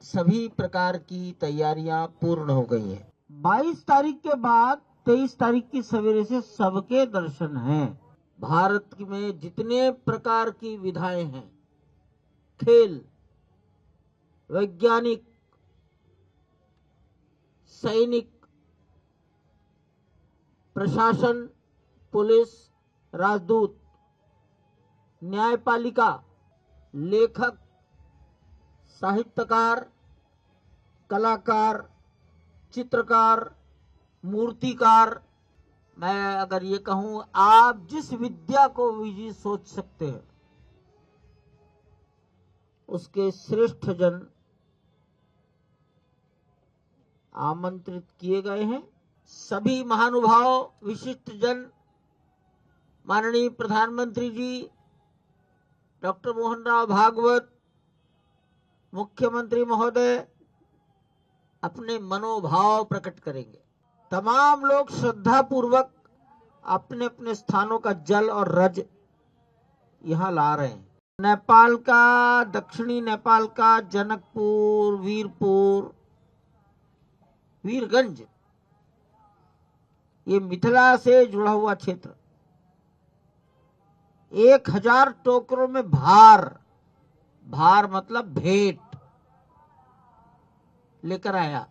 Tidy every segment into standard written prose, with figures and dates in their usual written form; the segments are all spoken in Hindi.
सभी प्रकार की तैयारियां पूर्ण हो गई हैं। 22 तारीख के बाद 23 तारीख की सवेरे से सबके दर्शन हैं। भारत में जितने प्रकार की विधाएं हैं, खेल, वैज्ञानिक, सैनिक, प्रशासन, पुलिस, राजदूत, न्यायपालिका, लेखक, साहित्यकार, कलाकार, चित्रकार, मूर्तिकार, मैं अगर ये कहूं, आप जिस विद्या को भी सोच सकते हैं उसके श्रेष्ठ जन आमंत्रित किए गए हैं। सभी महानुभाव, विशिष्ट जन, माननीय प्रधानमंत्री जी डॉक्टर मोहन राव भागवत, मुख्यमंत्री महोदय अपने मनोभाव प्रकट करेंगे। तमाम लोग श्रद्धा पूर्वक अपने अपने स्थानों का जल और रज यहां ला रहे हैं। नेपाल का, दक्षिणी नेपाल का जनकपुर, वीरपुर, वीरगंज, ये मिथिला से जुड़ा हुआ क्षेत्र 1000 टोकरों में भार मतलब भेंट लेकर आया।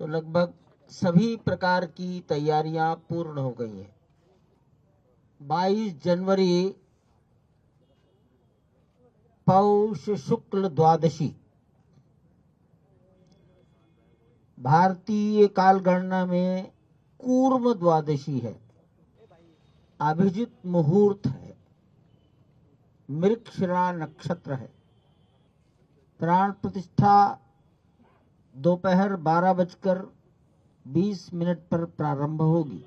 तो लगभग सभी प्रकार की तैयारियां पूर्ण हो गई हैं। 22 जनवरी पौष शुक्ल द्वादशी भारतीय कालगणना में कूर्म द्वादशी है। अभिजित मुहूर्त है, मृगशिरा नक्षत्र है। प्राण प्रतिष्ठा दोपहर 12:20 पर प्रारंभ होगी।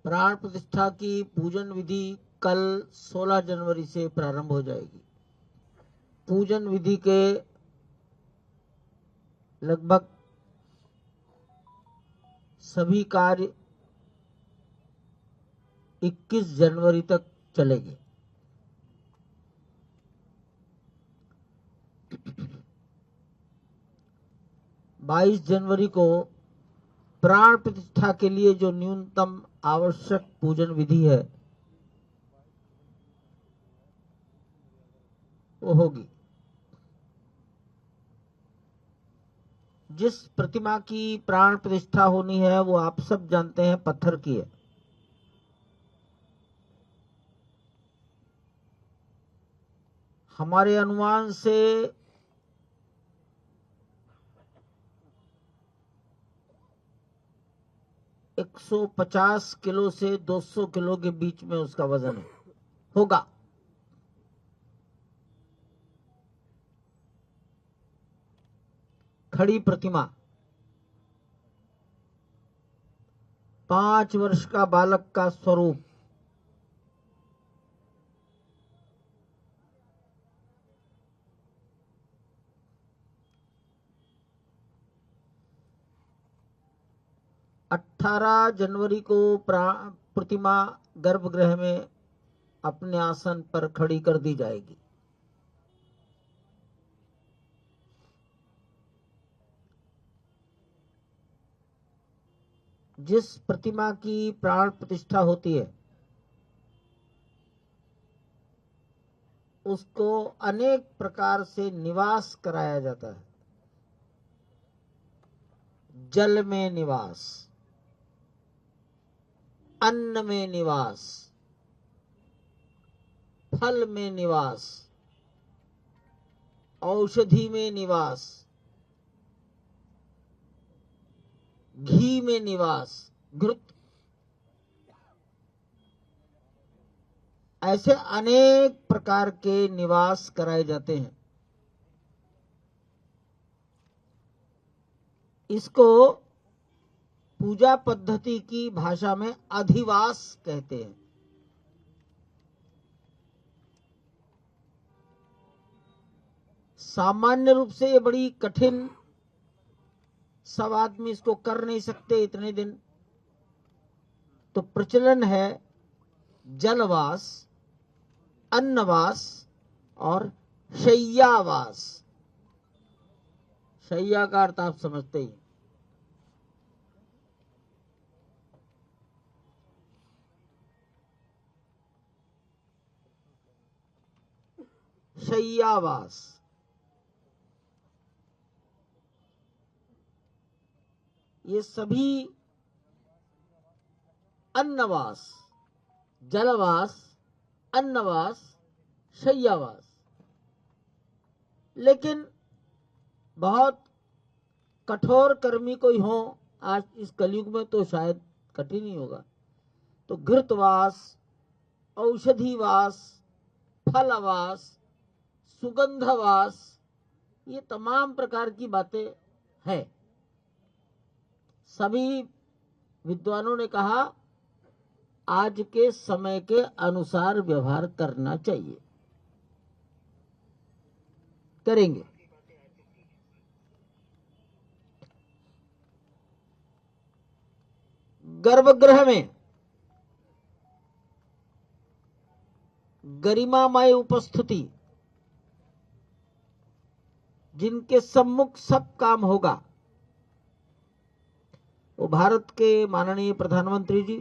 प्राण प्रतिष्ठा की पूजन विधि कल 16 जनवरी से प्रारंभ हो जाएगी। पूजन विधि के लगभग सभी कार्य 21 जनवरी तक चलेंगे। बाईस जनवरी को प्राण प्रतिष्ठा के लिए जो न्यूनतम आवश्यक पूजन विधि है वो होगी। जिस प्रतिमा की प्राण प्रतिष्ठा होनी है वो आप सब जानते हैं, पत्थर की है। हमारे अनुमान से 150 किलो से 200 किलो के बीच में उसका वजन होगा। खड़ी प्रतिमा 5 वर्ष का बालक का स्वरूप, अठारह जनवरी को प्रतिमा गर्भगृह में अपने आसन पर खड़ी कर दी जाएगी। जिस प्रतिमा की प्राण प्रतिष्ठा होती है उसको अनेक प्रकार से निवास कराया जाता है। जल में निवास, अन्न में निवास, फल में निवास, औषधि में निवास, घी में निवास, घृत, ऐसे अनेक प्रकार के निवास कराए जाते हैं। इसको पूजा पद्धति की भाषा में अधिवास कहते हैं। सामान्य रूप से ये बड़ी कठिन, सब आदमी इसको कर नहीं सकते इतने दिन। तो प्रचलन है जलवास, अन्नवास और शय्यावास। शैया का अर्थ आप समझते ही। शय्यावास, ये सभी अन्नवास, जलवास, अन्नवास, शय्यावास, लेकिन बहुत कठोर कर्मी कोई हो आज इस कलयुग में तो शायद कठिन ही होगा, तो घृतवास, औषधिवास, फलवास, सुगंधवास, ये तमाम प्रकार की बातें हैं। सभी विद्वानों ने कहा आज के समय के अनुसार व्यवहार करना चाहिए, करेंगे। गर्भगृह में गरिमामय उपस्थिति, जिनके सम्मुख सब काम होगा, वो भारत के माननीय प्रधानमंत्री जी,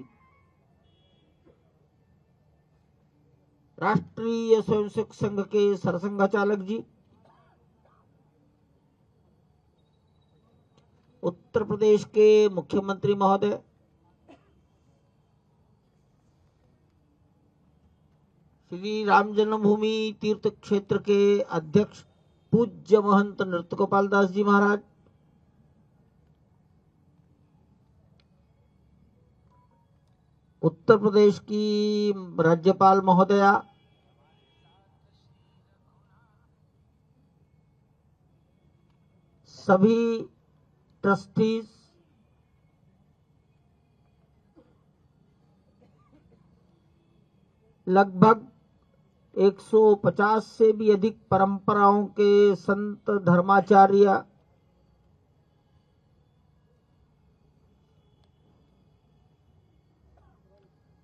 राष्ट्रीय स्वयंसेवक संघ के सरसंघचालक जी, उत्तर प्रदेश के मुख्यमंत्री महोदय, श्री राम जन्मभूमि तीर्थ क्षेत्र के अध्यक्ष पूज्य महंत नृत्य गोपाल दास जी महाराज, उत्तर प्रदेश की राज्यपाल महोदया, सभी ट्रस्टीज, लगभग 150 से भी अधिक परंपराओं के संत धर्माचार्य,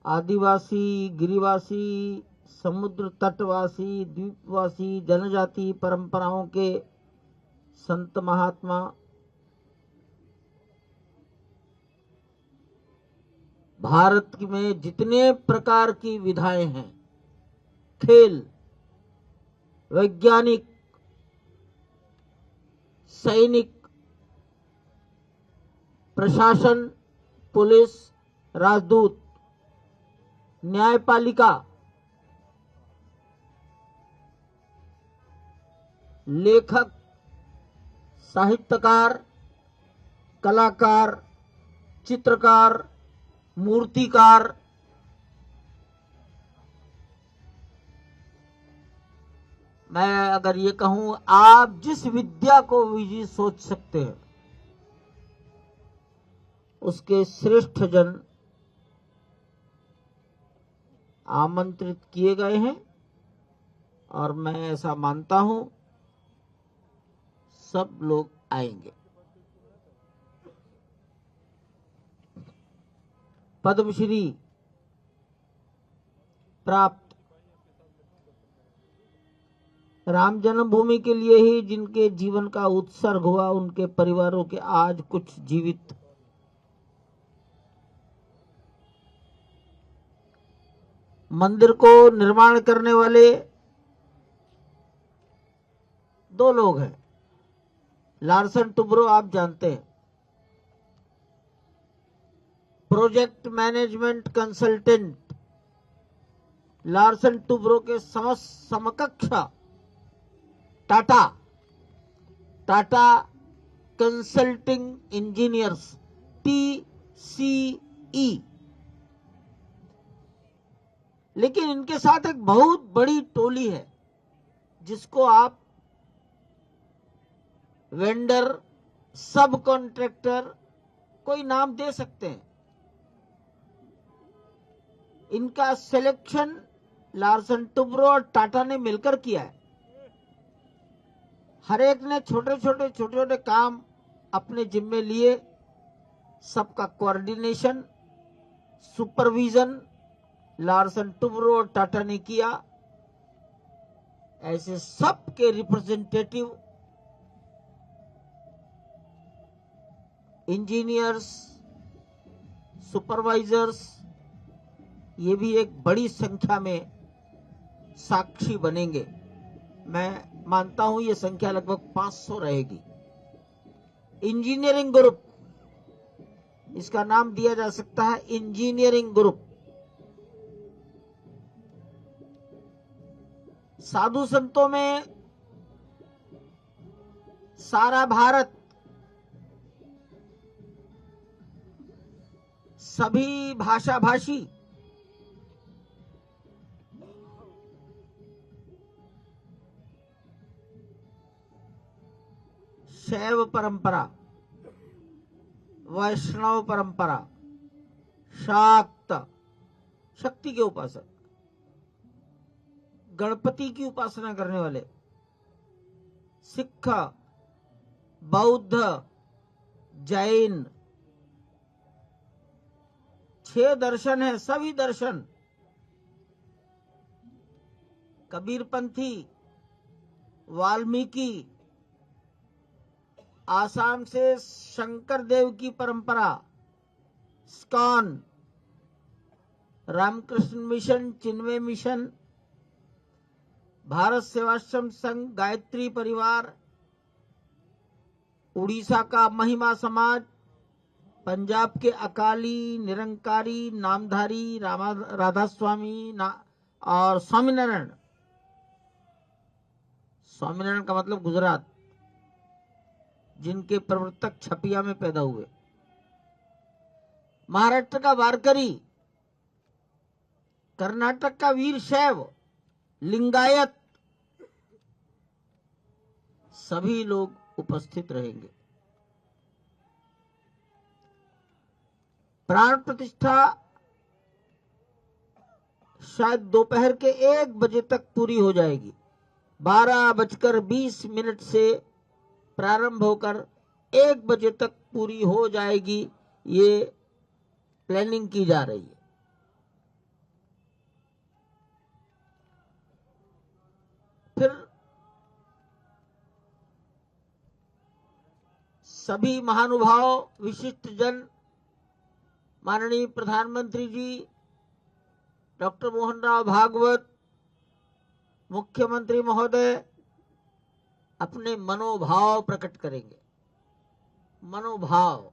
आदिवासी, गिरिवासी, समुद्र तटवासी, द्वीपवासी, जनजाति परंपराओं के संत महात्मा, भारत में जितने प्रकार की विधाएं हैं, खेल, वैज्ञानिक, सैनिक, प्रशासन, पुलिस, राजदूत, न्यायपालिका, लेखक, साहित्यकार, कलाकार, चित्रकार, मूर्तिकार, मैं अगर ये कहूं, आप जिस विद्या को भी सोच सकते हैं उसके श्रेष्ठ जन आमंत्रित किए गए हैं, और मैं ऐसा मानता हूं सब लोग आएंगे। पद्मश्री प्राप्त राम जन्मभूमि के लिए ही जिनके जीवन का उत्सर्ग हुआ, उनके परिवारों के आज कुछ जीवित, मंदिर को निर्माण करने वाले 2 लोग हैं। लार्सन टुब्रो आप जानते हैं, project management consultant, Larsen Toubro के समकक्ष टाटा कंसल्टिंग इंजीनियर्स, TCE। लेकिन इनके साथ एक बहुत बड़ी टोली है जिसको आप वेंडर, सब कॉन्ट्रैक्टर, कोई नाम दे सकते हैं। इनका सिलेक्शन लार्सन टुब्रो और टाटा ने मिलकर किया है। हर एक ने छोटे छोटे काम अपने जिम्मे लिए, सबका कोऑर्डिनेशन, सुपरविजन लार्सन टुब्रो और टाटा ने किया। ऐसे सबके रिप्रेजेंटेटिव इंजीनियर्स, सुपरवाइजर्स, ये भी एक बड़ी संख्या में साक्षी बनेंगे। मैं मानता हूं ये संख्या लगभग 500 रहेगी। इंजीनियरिंग ग्रुप, इसका नाम दिया जा सकता है इंजीनियरिंग ग्रुप। साधु संतों में सारा भारत, सभी भाषा भाषी, शैव परंपरा, वैष्णव परंपरा, शाक्त, शक्ति के उपासक, गणपति की उपासना करने वाले, सिख, बौद्ध, जैन, 6 दर्शन है। सभी दर्शन, कबीरपंथी, वाल्मीकि, आसाम से शंकर देव की परंपरा, स्कॉन, रामकृष्ण मिशन, चिन्मय मिशन, भारत सेवाश्रम संघ, गायत्री परिवार, उड़ीसा का महिमा समाज, पंजाब के अकाली, निरंकारी, नामधारी, राधा स्वामी और स्वामीनारायण। स्वामीनारायण का मतलब गुजरात, जिनके प्रवर्तक छपिया में पैदा हुए। महाराष्ट्र का वारकरी, कर्नाटक का वीर शैव, लिंगायत, सभी लोग उपस्थित रहेंगे। प्राण प्रतिष्ठा शायद दोपहर के 1 बजे तक पूरी हो जाएगी। 12:20 से प्रारंभ होकर 1 बजे तक पूरी हो जाएगी। ये प्लानिंग की जा रही है। फिर सभी महानुभाव, विशिष्ट जन, माननीय प्रधानमंत्री जी डॉक्टर मोहन राव भागवत, मुख्यमंत्री महोदय अपने मनोभाव प्रकट करेंगे। मनोभाव,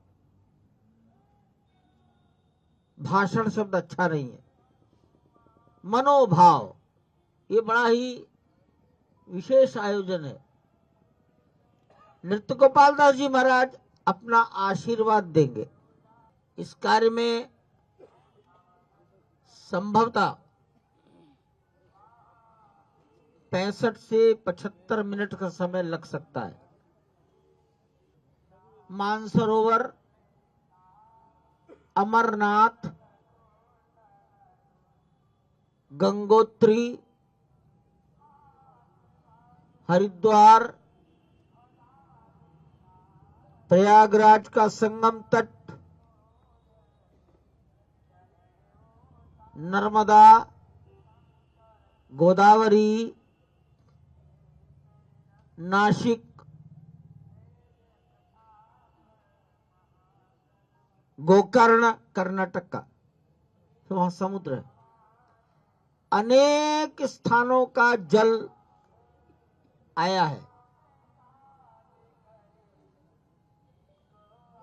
भाषण शब्द अच्छा नहीं है, मनोभाव, ये बड़ा ही विशेष आयोजन है। नृत्य गोपाल दास जी महाराज अपना आशीर्वाद देंगे। इस कार्य में संभवतः 65 से 75 मिनट का समय लग सकता है। मानसरोवर, अमरनाथ, गंगोत्री, हरिद्वार, प्रयागराज का संगम तट, नर्मदा, गोदावरी, नासिक, गोकर्ण कर्नाटक का, तो वहां समुद्र है। अनेक स्थानों का जल आया है।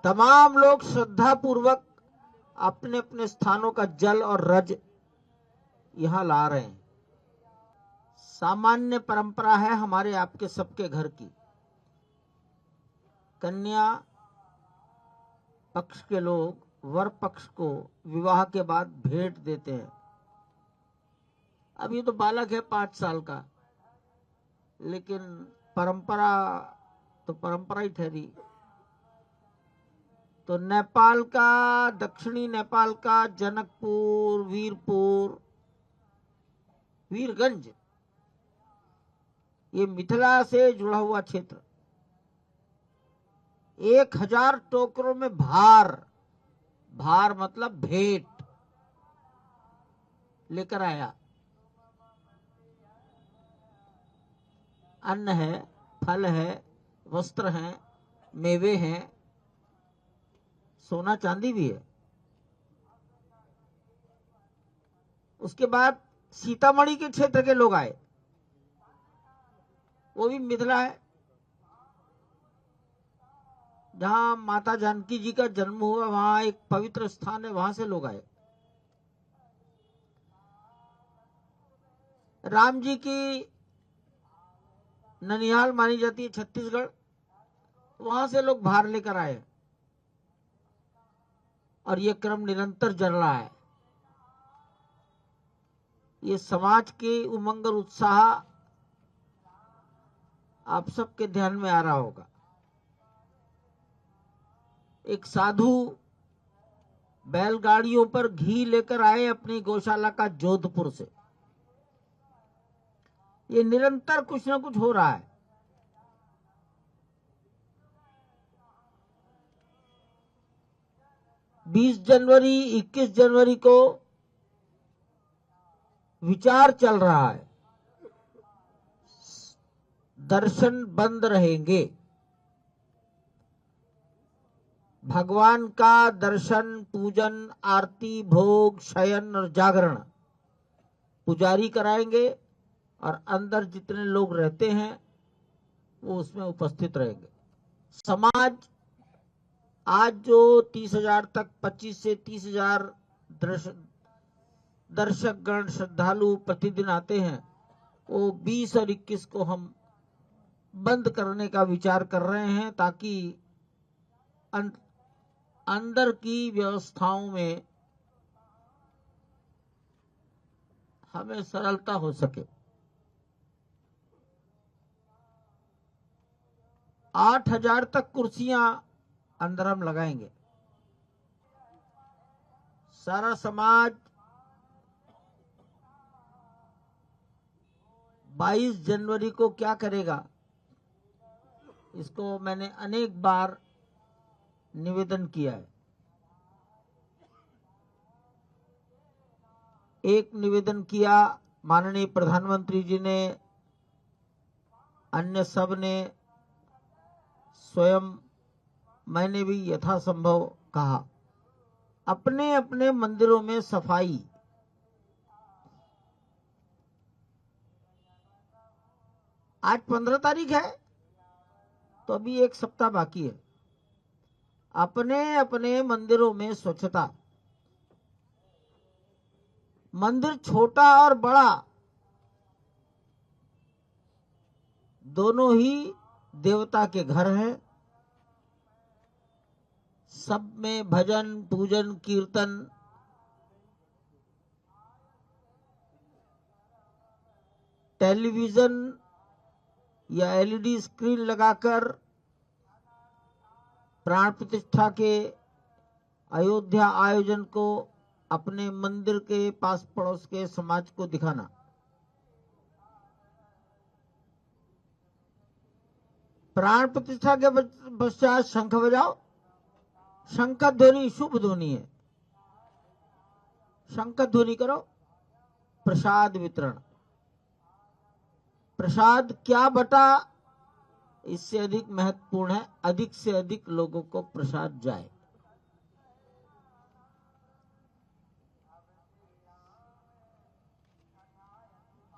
तमाम लोग श्रद्धा पूर्वक अपने अपने स्थानों का जल और रज यहां ला रहे हैं। सामान्य परंपरा है हमारे आपके सबके घर की। कन्या पक्ष के लोग वर पक्ष को विवाह के बाद भेंट देते हैं। अब ये तो बालक है 5 साल का, लेकिन परंपरा तो परंपरा ही ठहरी। तो नेपाल का, दक्षिणी नेपाल का जनकपुर, वीरपुर, वीरगंज, ये मिथिला से जुड़ा हुआ क्षेत्र 1000 टोकरों में भार, भार मतलब भेंट लेकर आया। अन्न है, फल है, वस्त्र हैं, मेवे हैं, सोना चांदी भी है। उसके बाद सीतामढ़ी के क्षेत्र के लोग आए, वो भी मिथिला है, जहां माता जानकी जी का जन्म हुआ, वहां एक पवित्र स्थान है, वहां से लोग आए। राम जी की ननिहाल मानी जाती है छत्तीसगढ़, वहां से लोग भार लेकर आए और ये क्रम निरंतर चल रहा है। ये समाज के उमंग और उत्साह आप सबके ध्यान में आ रहा होगा। एक साधु बैलगाड़ियों पर घी लेकर आए अपनी गौशाला का जोधपुर से। ये निरंतर कुछ ना कुछ हो रहा है। बीस जनवरी 21 जनवरी को विचार चल रहा है, दर्शन बंद रहेंगे। भगवान का दर्शन, पूजन, आरती, भोग, शयन और जागरण पुजारी कराएंगे और अंदर जितने लोग रहते हैं वो उसमें उपस्थित रहेंगे। समाज आज जो 30,000 तक 25 से 30,000 दर्शक गण श्रद्धालु प्रतिदिन आते हैं, वो 20 और 21 को हम बंद करने का विचार कर रहे हैं, ताकि अंदर की व्यवस्थाओं में हमें सरलता हो सके। 8,000 तक कुर्सियां अंदर हम लगाएंगे। सारा समाज 22 जनवरी को क्या करेगा, इसको मैंने अनेक बार निवेदन किया है। एक निवेदन किया माननीय प्रधानमंत्री जी ने, अन्य सब ने, स्वयं मैंने भी यथासंभव कहा, अपने अपने मंदिरों में सफाई। आज 15 तारीख है, तो अभी एक सप्ताह बाकी है। अपने अपने मंदिरों में स्वच्छता। मंदिर छोटा और बड़ा दोनों ही देवता के घर हैं। सब में भजन, पूजन, कीर्तन, टेलीविजन या एलईडी स्क्रीन लगाकर प्राण प्रतिष्ठा के अयोध्या आयोजन को अपने मंदिर के पास पड़ोस के समाज को दिखाना। प्राण प्रतिष्ठा के पश्चात शंख बजाओ। शंख ध्वनि शुभ ध्वनि है, शंख ध्वनि करो। प्रसाद वितरण। प्रसाद क्या बटा, इससे अधिक महत्वपूर्ण है अधिक से अधिक लोगों को प्रसाद जाए।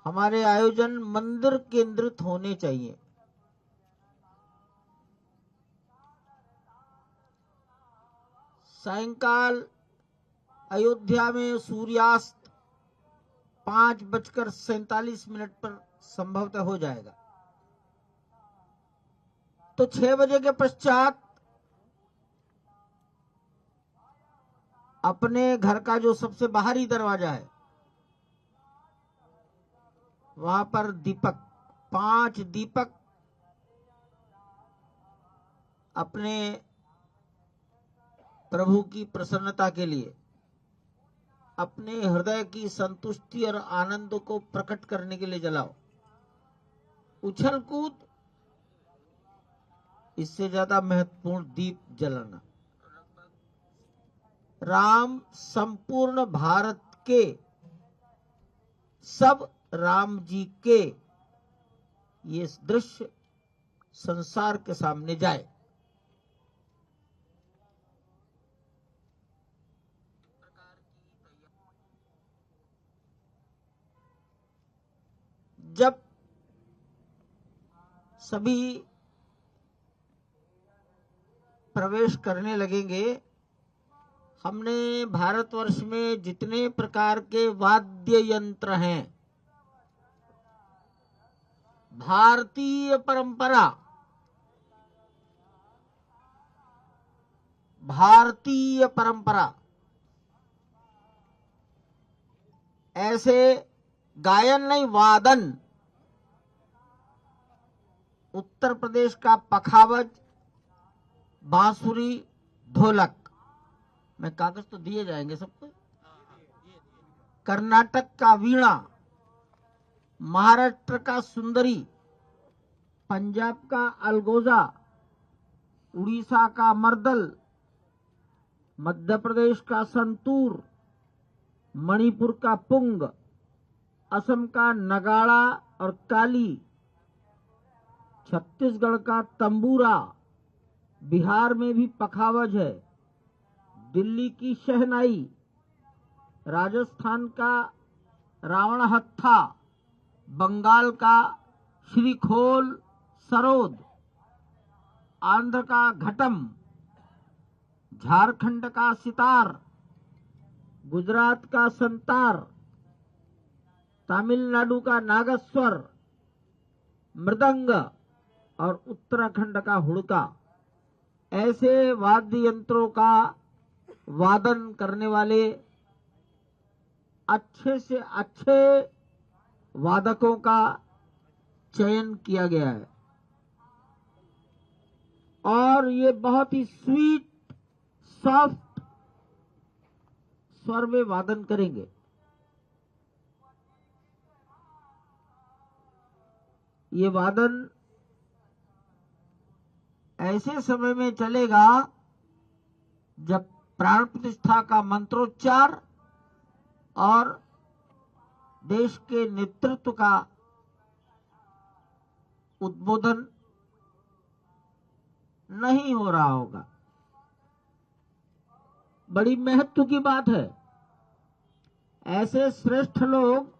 हमारे आयोजन मंदिर केंद्रित होने चाहिए। सायंकाल अयोध्या में सूर्यास्त 5:47 पर संभवतः हो जाएगा, तो 6 बजे के पश्चात अपने घर का जो सबसे बाहरी दरवाजा है वहां पर दीपक, 5 दीपक अपने प्रभु की प्रसन्नता के लिए, अपने हृदय की संतुष्टि और आनंद को प्रकट करने के लिए जलाओ। उछल कूद, इससे ज्यादा महत्वपूर्ण दीप जलाना। राम संपूर्ण भारत के, सब राम जी के ये दृश्य संसार के सामने जाए। जब सभी प्रवेश करने लगेंगे, हमने भारतवर्ष में जितने प्रकार के वाद्य यंत्र हैं, भारतीय परंपरा ऐसे गायन नहीं, वादन, उत्तर प्रदेश का पखावज, बांसुरी, ढोलक, मैं कागज तो दिए जाएंगे सबको, कर्नाटक का वीणा, महाराष्ट्र का सुंदरी, पंजाब का अलगोजा, उड़ीसा का मर्दल, मध्य प्रदेश का संतूर, मणिपुर का पुंग, असम का नगाड़ा और काली, छत्तीसगढ़ का तंबूरा, बिहार में भी पखावज है, दिल्ली की शहनाई, राजस्थान का रावण हत्था, बंगाल का श्रीखोल सरोद, आंध्र का घटम, झारखंड का सितार, गुजरात का संतार, तमिलनाडु का नागस्वर, मृदंग और उत्तराखंड का हुड़का, ऐसे वाद्य यंत्रों का वादन करने वाले अच्छे से अच्छे वादकों का चयन किया गया है और ये बहुत ही स्वीट सॉफ्ट स्वर में वादन करेंगे। ये वादन ऐसे समय में चलेगा जब प्राण प्रतिष्ठा का मंत्रोच्चार और देश के नेतृत्व का उद्बोधन नहीं हो रहा होगा। बड़ी महत्व की बात है, ऐसे श्रेष्ठ लोग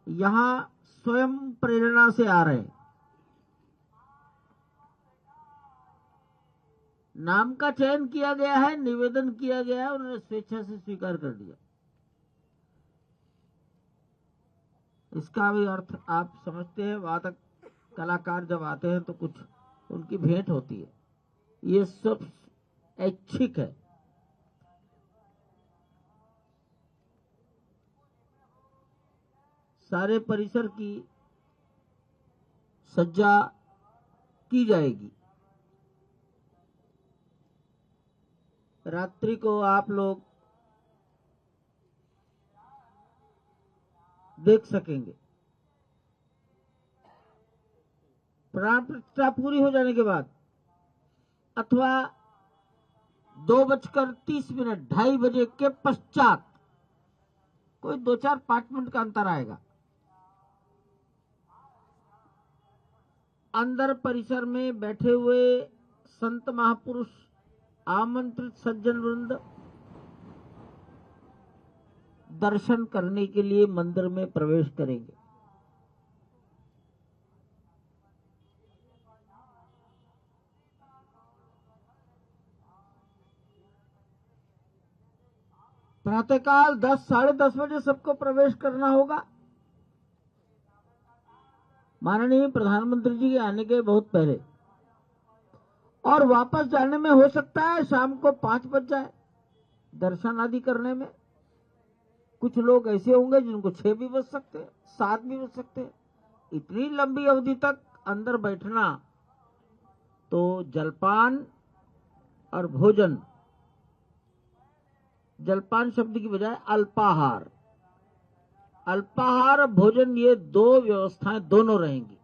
यहां स्वयं प्रेरणा से आ रहे हैं। नाम का चयन किया गया है, निवेदन किया गया है, उन्होंने स्वेच्छा से स्वीकार कर दिया। इसका भी अर्थ आप समझते हैं, वादक कलाकार जब आते हैं तो कुछ उनकी भेंट होती है, ये सब ऐच्छिक है। सारे परिसर की सज्जा की जाएगी। रात्रि को आप लोग देख सकेंगे। प्राण प्रतिष्ठा पूरी हो जाने के बाद अथवा 2:30 2:30 बजे के पश्चात कोई 2-4-5 मिनट का अंतर आएगा। अंदर परिसर में बैठे हुए संत महापुरुष, आमंत्रित सज्जन वृंद दर्शन करने के लिए मंदिर में प्रवेश करेंगे। प्रातःकाल 10 साढ़े 10 बजे सबको प्रवेश करना होगा। माननीय प्रधानमंत्री जी के आने के बहुत पहले, और वापस जाने में हो सकता है शाम को 5 बज जाए दर्शन आदि करने में। कुछ लोग ऐसे होंगे जिनको 6 भी बज सकते हैं, 7 भी बज सकते हैं। इतनी लंबी अवधि तक अंदर बैठना, तो जलपान और भोजन, जलपान शब्द की बजाय अल्पाहार, अल्पाहार और भोजन, ये 2 व्यवस्थाएं दोनों रहेंगी।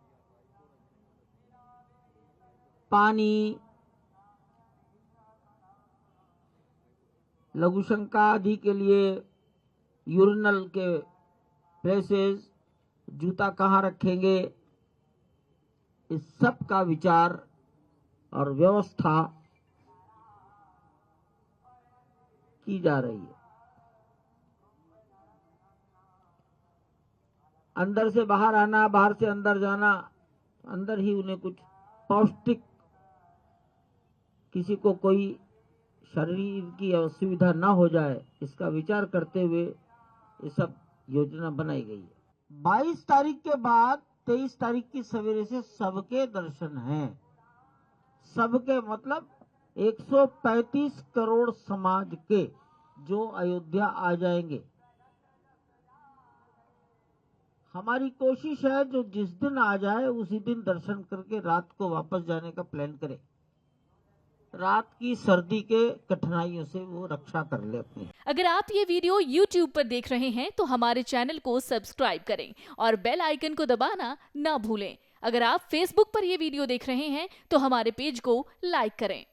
पानी, लघुशंका आदि के लिए यूरिनल के प्लेसेस, जूता कहाँ रखेंगे, इस सब का विचार और व्यवस्था की जा रही है। अंदर से बाहर आना, बाहर से अंदर जाना, अंदर ही उन्हें कुछ पौष्टिक, किसी को कोई शरीर की असुविधा ना हो जाए, इसका विचार करते हुए ये सब योजना बनाई गई है। 22 तारीख के बाद 23 तारीख की सवेरे से सबके दर्शन हैं। सबके मतलब 135 करोड़ समाज के जो अयोध्या आ जाएंगे। हमारी कोशिश है जो जिस दिन आ जाए उसी दिन दर्शन करके रात को वापस जाने का प्लान करें। रात की सर्दी के कठिनाइयों से वो रक्षा कर ले अपनी। अगर आप ये वीडियो YouTube पर देख रहे हैं तो हमारे चैनल को सब्सक्राइब करें और बेल आइकन को दबाना ना भूलें। अगर आप Facebook पर ये वीडियो देख रहे हैं तो हमारे पेज को लाइक करें।